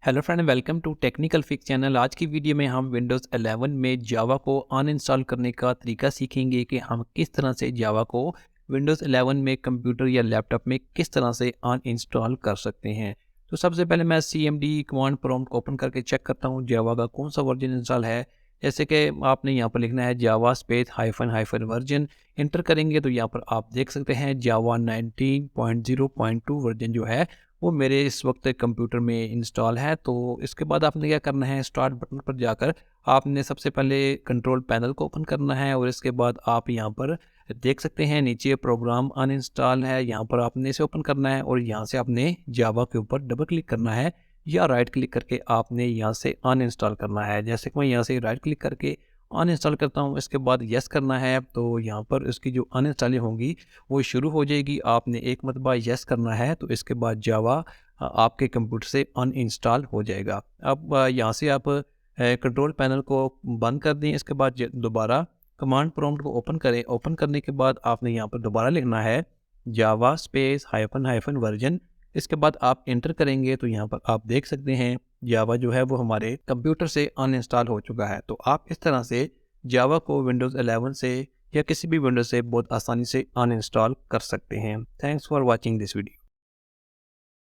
Hello friend, welcome to technical fix channel. आज की video में हम विंडोज़ 11 में जावा को अनइंस्टॉल करने का तरीका सीखेंगे कि हम किस तरह से जावा को विंडोज़ 11 में कंप्यूटर या लैपटॉप में किस तरह से अनइंस्टॉल कर सकते हैं। तो सबसे पहले मैं cmd कमांड प्रॉम्प्ट ओपन करके चेक करता हूँ जावा का कौन सा वर्जन इंस्टॉल है। जैसे कि आपने यहाँ पर लिखना है Java space hyphen hyphen version. Enter करेंगे तो यहाँ पर आप देख सकते हैं जावा 19.0.2 वर्जन जो है वो मेरे इस वक्त कंप्यूटर में इंस्टॉल है। तो इसके बाद आपने क्या करना है, स्टार्ट बटन पर जाकर आपने सबसे पहले कंट्रोल पैनल को ओपन करना है और इसके बाद आप यहाँ पर देख सकते हैं नीचे प्रोग्राम अनइंस्टॉल है, यहाँ पर आपने इसे ओपन करना है और यहाँ से आपने जावा के ऊपर डबल क्लिक करना है या राइट क्लिक करके आपने यहाँ से अनइंस्टॉल करना है। जैसे कि मैं यहाँ से राइट क्लिक करके अनइंस्टॉल करता हूँ, इसके बाद यस करना है तो यहाँ पर इसकी जो अनइंस्टॉलिंग होगी वो शुरू हो जाएगी। आपने एक मरतबा यस करना है तो इसके बाद जावा आपके कंप्यूटर से अनइंस्टॉल हो जाएगा। अब यहाँ से आप कंट्रोल पैनल को बंद कर दें। इसके बाद दोबारा कमांड प्रॉम्प्ट को ओपन करें। ओपन करने के बाद आपने यहाँ पर दोबारा लिखना है Java space hyphen hyphen version. इसके बाद आप एंटर करेंगे तो यहाँ पर आप देख सकते हैं जावा जो है वो हमारे कंप्यूटर से अनइंस्टॉल हो चुका है। तो आप इस तरह से जावा को विंडोज़ 11 से या किसी भी विंडो से बहुत आसानी से अनइंस्टॉल कर सकते हैं। Thanks for watching this video.